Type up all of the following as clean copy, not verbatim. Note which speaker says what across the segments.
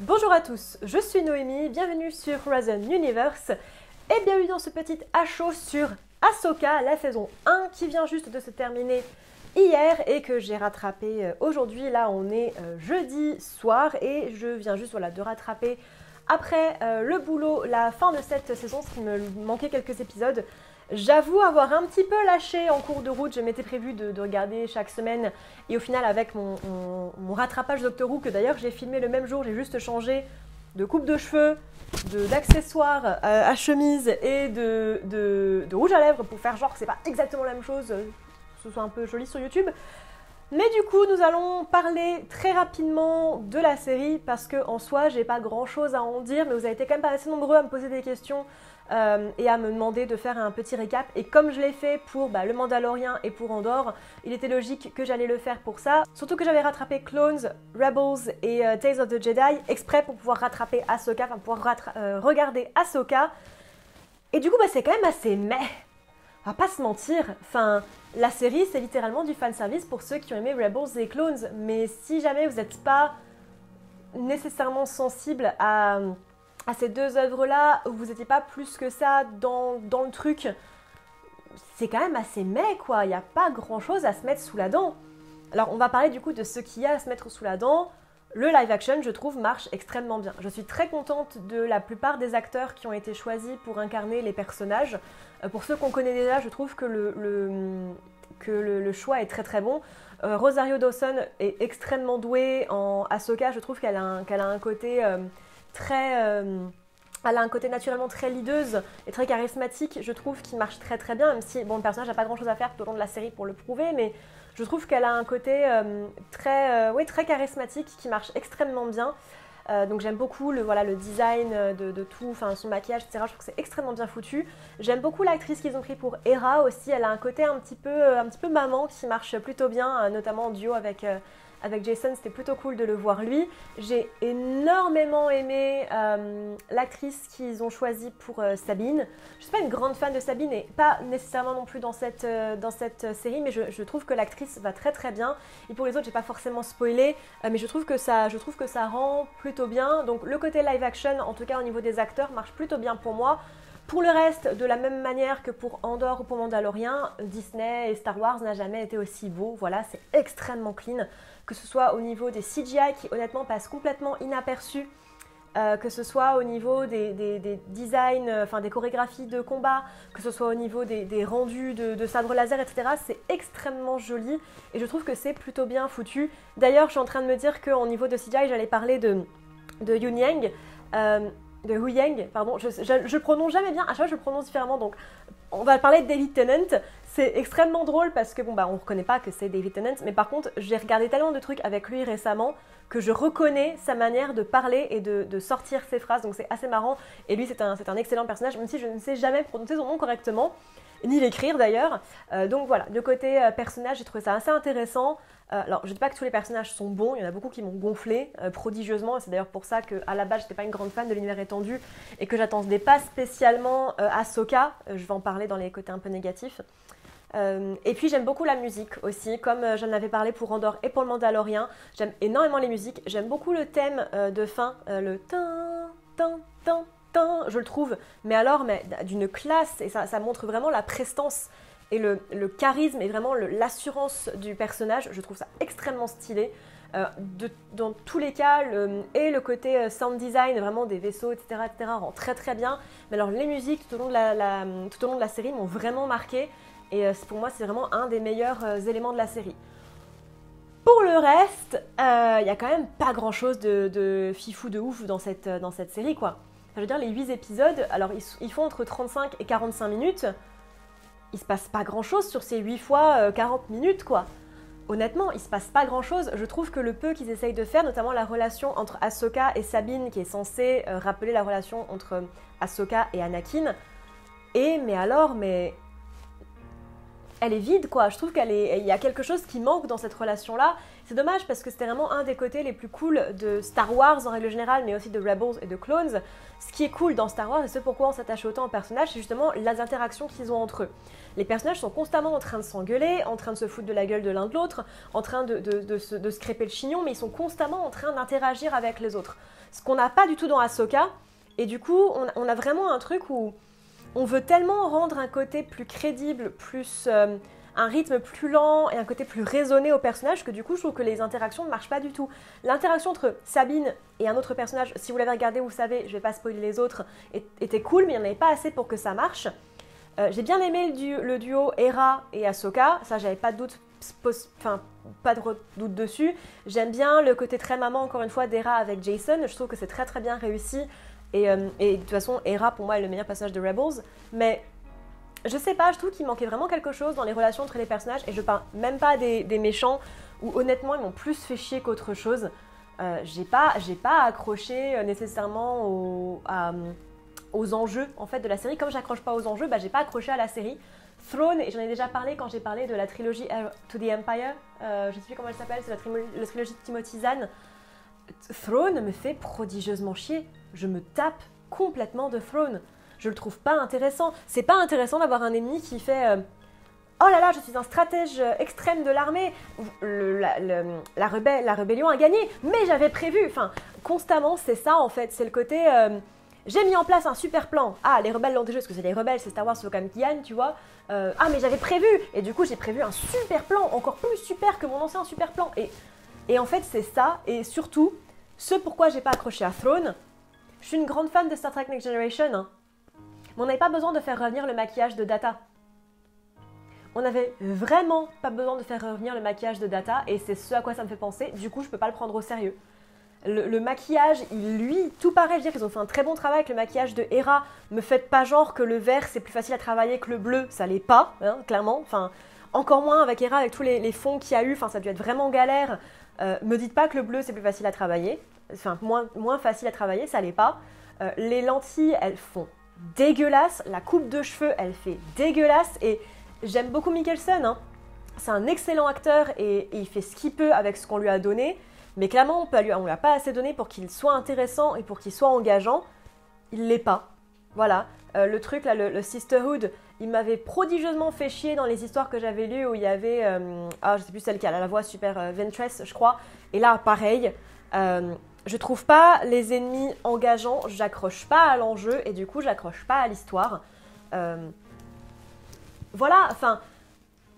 Speaker 1: Bonjour à tous, je suis Noémie, bienvenue sur Horizon Universe et bienvenue dans ce petit à chaud sur Ahsoka, la saison 1 qui vient juste de se terminer hier et que j'ai rattrapé aujourd'hui. Là on est jeudi soir et je viens juste de rattraper après le boulot la fin de cette saison, ce qui me manquait quelques épisodes. J'avoue avoir un petit peu lâché en cours de route, je m'étais prévu de regarder chaque semaine et au final avec mon rattrapage Doctor Who, que d'ailleurs j'ai filmé le même jour, j'ai juste changé de coupe de cheveux, d'accessoires à chemise et de rouge à lèvres pour faire genre que c'est pas exactement la même chose, que ce soit un peu joli sur YouTube. Mais du coup, nous allons parler très rapidement de la série parce que en soi, j'ai pas grand chose à en dire, mais vous avez été quand même pas assez nombreux à me poser des questions et à me demander de faire un petit récap. Et comme je l'ai fait pour le Mandalorian et pour Andor, il était logique que j'allais le faire pour ça. Surtout que j'avais rattrapé Clones, Rebels et Tales of the Jedi exprès pour pouvoir rattraper Ahsoka, enfin pouvoir regarder Ahsoka. Et du coup, c'est quand même assez meh. On va pas se mentir, enfin, la série c'est littéralement du fanservice pour ceux qui ont aimé Rebels et Clones, mais si jamais vous n'êtes pas nécessairement sensible à ces deux œuvres-là, vous n'étiez pas plus que ça dans le truc, c'est quand même assez meh quoi, il n'y a pas grand-chose à se mettre sous la dent. Alors on va parler du coup de ce qu'il y a à se mettre sous la dent. Le live action, je trouve, marche extrêmement bien. Je suis très contente de la plupart des acteurs qui ont été choisis pour incarner les personnages. Pour ceux qu'on connaît déjà, je trouve que le choix est très très bon. Rosario Dawson est extrêmement douée en Ahsoka. Je trouve qu'elle a un côté elle a un côté naturellement très leaduse et très charismatique, je trouve, qui marche très très bien, même si le personnage n'a pas grand chose à faire tout au long de la série pour le prouver, mais je trouve qu'elle a un côté très charismatique qui marche extrêmement bien. Donc j'aime beaucoup le design de tout, son maquillage, etc. Je trouve que c'est extrêmement bien foutu. J'aime beaucoup l'actrice qu'ils ont pris pour Hera aussi. Elle a un côté un petit peu maman qui marche plutôt bien, notamment en duo avec Jason. C'était plutôt cool de le voir lui. J'ai énormément aimé l'actrice qu'ils ont choisie pour Sabine. Je suis pas une grande fan de Sabine et pas nécessairement non plus dans cette série, mais je trouve que l'actrice va très très bien. Et pour les autres, j'ai pas forcément spoilé, mais je trouve que ça rend plutôt bien. Donc le côté live action, en tout cas au niveau des acteurs, marche plutôt bien pour moi. Pour le reste, de la même manière que pour Andor ou pour Mandalorian, Disney et Star Wars n'a jamais été aussi beau. Voilà, c'est extrêmement clean. Que ce soit au niveau des CGI qui honnêtement passent complètement inaperçus, que ce soit au niveau des designs, des chorégraphies de combat, que ce soit au niveau des rendus de sabres laser, etc. C'est extrêmement joli et je trouve que c'est plutôt bien foutu. D'ailleurs, je suis en train de me dire qu'au niveau de CGI, j'allais parler de Huyang. De Huyang, pardon, je prononce jamais bien, à chaque fois je prononce différemment, donc on va parler de David Tennant. C'est extrêmement drôle parce que on reconnaît pas que c'est David Tennant, mais par contre j'ai regardé tellement de trucs avec lui récemment que je reconnais sa manière de parler et de sortir ses phrases, donc c'est assez marrant. Et lui c'est un excellent personnage, même si je ne sais jamais prononcer son nom correctement, ni l'écrire d'ailleurs. Donc voilà, de côté personnage, j'ai trouvé ça assez intéressant. Alors, je ne dis pas que tous les personnages sont bons, il y en a beaucoup qui m'ont gonflé prodigieusement, et c'est d'ailleurs pour ça qu'à la base, je n'étais pas une grande fan de l'univers étendu et que j'attendais pas spécialement Ahsoka. Je vais en parler dans les côtés un peu négatifs. Et puis, j'aime beaucoup la musique aussi, comme j'en avais parlé pour Andor et pour le Mandalorian. J'aime énormément les musiques, j'aime beaucoup le thème de fin, le tin, tin, tin, tin, je le trouve, mais d'une classe, et ça montre vraiment la prestance et le charisme et vraiment l'assurance du personnage. Je trouve ça extrêmement stylé. Dans tous les cas, le côté sound design, vraiment des vaisseaux, etc., rend très très bien. Mais alors les musiques tout au long de la série m'ont vraiment marqué. Et pour moi, c'est vraiment un des meilleurs éléments de la série. Pour le reste, il n'y a quand même pas grand chose de fifou de ouf dans cette série, quoi. Je veux dire, les 8 épisodes, alors ils font entre 35 et 45 minutes. Il se passe pas grand chose sur ces 8 fois 40 minutes quoi. Honnêtement, il se passe pas grand chose. Je trouve que le peu qu'ils essayent de faire, notamment la relation entre Ahsoka et Sabine, qui est censée rappeler la relation entre Ahsoka et Anakin, mais elle est vide quoi. Je trouve il y a quelque chose qui manque dans cette relation là. C'est dommage parce que c'était vraiment un des côtés les plus cool de Star Wars en règle générale, mais aussi de Rebels et de Clones. Ce qui est cool dans Star Wars et ce pourquoi on s'attache autant aux personnages, c'est justement les interactions qu'ils ont entre eux. Les personnages sont constamment en train de s'engueuler, en train de se foutre de la gueule de l'un de l'autre, en train de se crêper le chignon, mais ils sont constamment en train d'interagir avec les autres. Ce qu'on n'a pas du tout dans Ahsoka, et du coup, on a vraiment un truc où on veut tellement rendre un côté plus crédible, plus... un rythme plus lent et un côté plus raisonné au personnage que du coup je trouve que les interactions ne marchent pas du tout. L'interaction entre Sabine et un autre personnage, si vous l'avez regardé vous savez, je vais pas spoiler les autres, était cool mais il n'y en avait pas assez pour que ça marche. J'ai bien aimé le duo Hera et Ahsoka, ça j'avais pas de doute, pas de doute dessus. J'aime bien le côté très maman encore une fois d'Hera avec Jason, je trouve que c'est très très bien réussi et de toute façon Hera pour moi est le meilleur personnage de Rebels, mais je sais pas, je trouve qu'il manquait vraiment quelque chose dans les relations entre les personnages et je parle même pas des méchants où honnêtement ils m'ont plus fait chier qu'autre chose. J'ai pas accroché nécessairement aux enjeux en fait de la série. Comme j'accroche pas aux enjeux, j'ai pas accroché à la série. Throne, et j'en ai déjà parlé quand j'ai parlé de la trilogie Heir to the Empire, je sais plus comment elle s'appelle, c'est la trilogie de Timothy Zahn. Throne me fait prodigieusement chier. Je me tape complètement de Throne. Je le trouve pas intéressant. C'est pas intéressant d'avoir un ennemi qui fait oh là là, je suis un stratège extrême de l'armée. La rébellion a gagné, mais j'avais prévu. Enfin, constamment, c'est ça en fait. C'est le côté j'ai mis en place un super plan. Ah, les rebelles l'ont déjà, parce que c'est les rebelles, c'est Star Wars, il faut quand même qu'ils gagnent, tu vois. Ah, mais j'avais prévu. Et du coup, j'ai prévu un super plan, encore plus super que mon ancien super plan. Et en fait, c'est ça. Et surtout, ce pourquoi j'ai pas accroché à Throne. Je suis une grande fan de Star Trek Next Generation, hein. Mais on n'avait pas besoin de faire revenir le maquillage de Data. On n'avait vraiment pas besoin de faire revenir le maquillage de Data et c'est ce à quoi ça me fait penser. Du coup, je peux pas le prendre au sérieux. Le maquillage, lui, tout pareil, je veux dire qu'ils ont fait un très bon travail avec le maquillage de Hera. Me faites pas genre que le vert c'est plus facile à travailler que le bleu, ça l'est pas, hein, clairement. Enfin, encore moins avec Hera, avec tous les fonds qu'il y a eu, enfin, ça a dû être vraiment galère. Me dites pas que le bleu c'est plus facile à travailler, enfin, moins facile à travailler, ça l'est pas. Les lentilles, elles font dégueulasse, la coupe de cheveux elle fait dégueulasse et j'aime beaucoup Mikkelsen, hein. C'est un excellent acteur et il fait ce qu'il peut avec ce qu'on lui a donné, mais clairement on lui a pas assez donné pour qu'il soit intéressant et pour qu'il soit engageant, il l'est pas, voilà. Le truc là, le Sisterhood, il m'avait prodigieusement fait chier dans les histoires que j'avais lues où il y avait, je sais plus celle qui a la voix super Ventress je crois, et là pareil, je trouve pas les ennemis engageants, j'accroche pas à l'enjeu et du coup j'accroche pas à l'histoire. Voilà, enfin,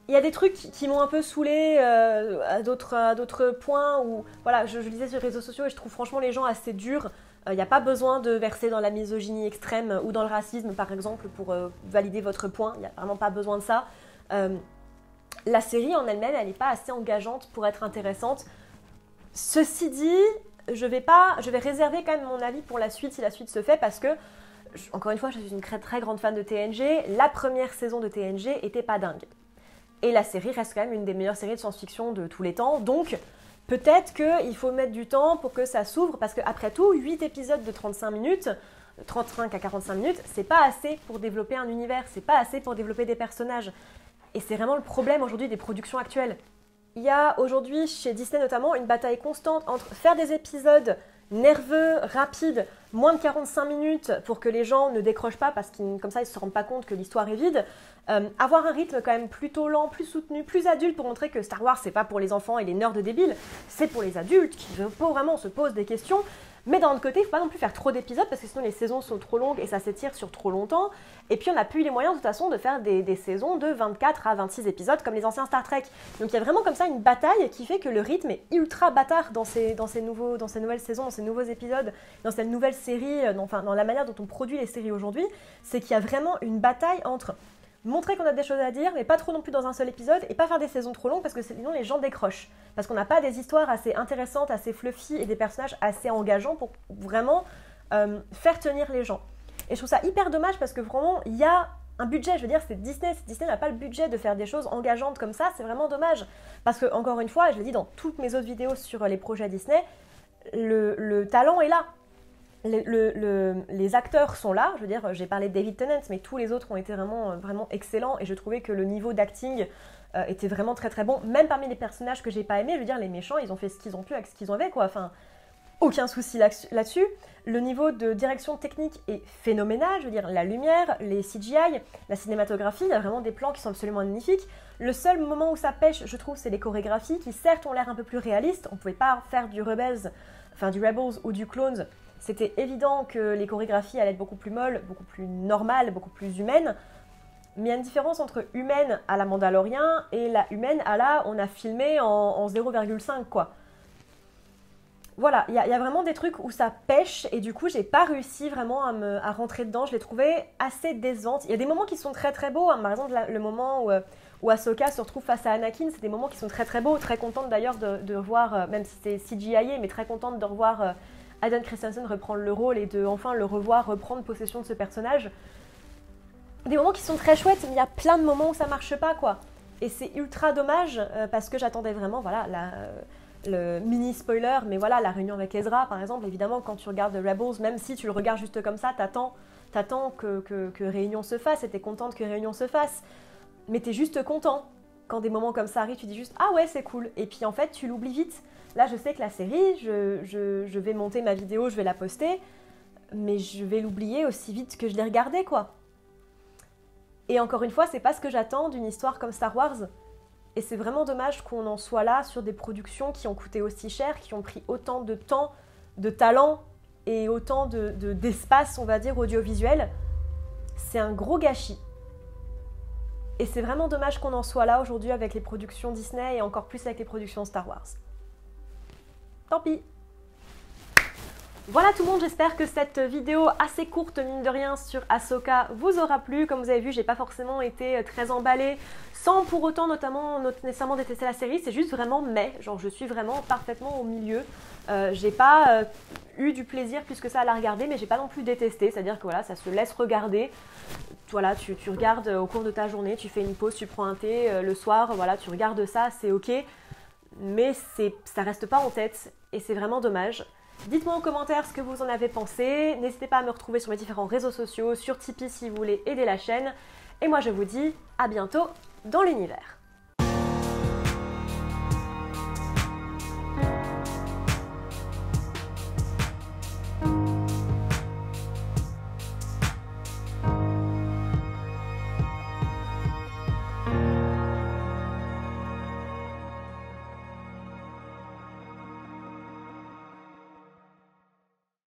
Speaker 1: il y a des trucs qui m'ont un peu saoulée à d'autres points où, voilà, je lisais sur les réseaux sociaux et je trouve franchement les gens assez durs. Il n'y a pas besoin de verser dans la misogynie extrême ou dans le racisme par exemple pour valider votre point, il n'y a vraiment pas besoin de ça. La série en elle-même, elle n'est pas assez engageante pour être intéressante. Ceci dit, je vais réserver quand même mon avis pour la suite si la suite se fait parce que, encore une fois, je suis une très, très grande fan de TNG. La première saison de TNG était pas dingue. Et la série reste quand même une des meilleures séries de science-fiction de tous les temps. Donc, peut-être qu'il faut mettre du temps pour que ça s'ouvre parce qu'après tout, 8 épisodes de 35 minutes, 35 à 45 minutes, c'est pas assez pour développer un univers, c'est pas assez pour développer des personnages. Et c'est vraiment le problème aujourd'hui des productions actuelles. Il y a aujourd'hui, chez Disney notamment, une bataille constante entre faire des épisodes nerveux, rapides, moins de 45 minutes pour que les gens ne décrochent pas parce qu'ils comme ça ils ne se rendent pas compte que l'histoire est vide, avoir un rythme quand même plutôt lent, plus soutenu, plus adulte pour montrer que Star Wars c'est pas pour les enfants et les nerds débiles, c'est pour les adultes qui vraiment se posent des questions. Mais d'un autre côté, il ne faut pas non plus faire trop d'épisodes parce que sinon les saisons sont trop longues et ça s'étire sur trop longtemps. Et puis on n'a plus les moyens de toute façon de faire des saisons de 24 à 26 épisodes comme les anciens Star Trek. Donc il y a vraiment comme ça une bataille qui fait que le rythme est ultra bâtard dans ces nouvelles saisons, dans ces nouveaux épisodes, dans cette nouvelle série, dans la manière dont on produit les séries aujourd'hui. C'est qu'il y a vraiment une bataille entre montrer qu'on a des choses à dire, mais pas trop non plus dans un seul épisode, et pas faire des saisons trop longues parce que sinon les gens décrochent. Parce qu'on n'a pas des histoires assez intéressantes, assez fluffy et des personnages assez engageants pour vraiment faire tenir les gens. Et je trouve ça hyper dommage parce que vraiment, il y a un budget, je veux dire, c'est Disney. Disney n'a pas le budget de faire des choses engageantes comme ça, c'est vraiment dommage. Parce que, encore une fois, et je l'ai dit dans toutes mes autres vidéos sur les projets Disney, le talent est là. Les acteurs sont là, je veux dire, j'ai parlé de David Tennant, mais tous les autres ont été vraiment, vraiment excellents, et je trouvais que le niveau d'acting était vraiment très très bon, même parmi les personnages que j'ai pas aimés. Je veux dire, les méchants, ils ont fait ce qu'ils ont pu avec ce qu'ils avaient, quoi. Enfin, aucun souci là-dessus. Le niveau de direction technique est phénoménal, je veux dire, la lumière, les CGI, la cinématographie, il y a vraiment des plans qui sont absolument magnifiques. Le seul moment où ça pêche, je trouve, c'est les chorégraphies qui certes ont l'air un peu plus réalistes. On pouvait pas faire du Rebels ou du Clones. C'était évident que les chorégraphies allaient être beaucoup plus molles, beaucoup plus normales, beaucoup plus humaines. Mais il y a une différence entre humaine à la Mandalorian et la humaine à la on a filmé en 0,5 quoi. Voilà, il y a vraiment des trucs où ça pêche et du coup j'ai pas réussi vraiment à rentrer dedans, je l'ai trouvé assez décevante. Il y a des moments qui sont très très beaux, hein. Par exemple le moment où Ahsoka se retrouve face à Anakin, c'est des moments qui sont très très beaux, très contente d'ailleurs de revoir, même si c'est CGI, mais très contente de revoir Hayden Christensen reprendre le rôle et de enfin le revoir reprendre possession de ce personnage. Des moments qui sont très chouettes, mais il y a plein de moments où ça marche pas quoi. Et c'est ultra dommage parce que j'attendais vraiment, voilà, le mini spoiler, mais voilà, la réunion avec Ezra par exemple, évidemment quand tu regardes Rebels, même si tu le regardes juste comme ça, t'attends que réunion se fasse et t'es contente que réunion se fasse, mais t'es juste content. Quand des moments comme ça arrivent, tu dis juste ah ouais c'est cool, et puis en fait tu l'oublies vite. Là je sais que la série, je vais monter ma vidéo, je vais la poster, mais je vais l'oublier aussi vite que je l'ai regardée quoi. Et encore une fois, c'est pas ce que j'attends d'une histoire comme Star Wars. Et c'est vraiment dommage qu'on en soit là sur des productions qui ont coûté aussi cher, qui ont pris autant de temps, de talent et autant d'espace, on va dire, audiovisuel. C'est un gros gâchis. Et c'est vraiment dommage qu'on en soit là aujourd'hui avec les productions Disney et encore plus avec les productions Star Wars. Tant pis. Voilà tout le monde, j'espère que cette vidéo assez courte, mine de rien, sur Ahsoka vous aura plu. Comme vous avez vu, j'ai pas forcément été très emballée, sans pour autant nécessairement détester la série, c'est juste vraiment genre je suis vraiment parfaitement au milieu. J'ai pas eu du plaisir plus que ça à la regarder, mais j'ai pas non plus détesté, c'est-à-dire que voilà, ça se laisse regarder. Voilà, tu regardes au cours de ta journée, tu fais une pause, tu prends un thé, le soir, voilà, tu regardes ça, c'est ok, mais ça reste pas en tête, et c'est vraiment dommage. Dites-moi en commentaire ce que vous en avez pensé, n'hésitez pas à me retrouver sur mes différents réseaux sociaux, sur Tipeee si vous voulez aider la chaîne, et moi je vous dis à bientôt dans l'univers.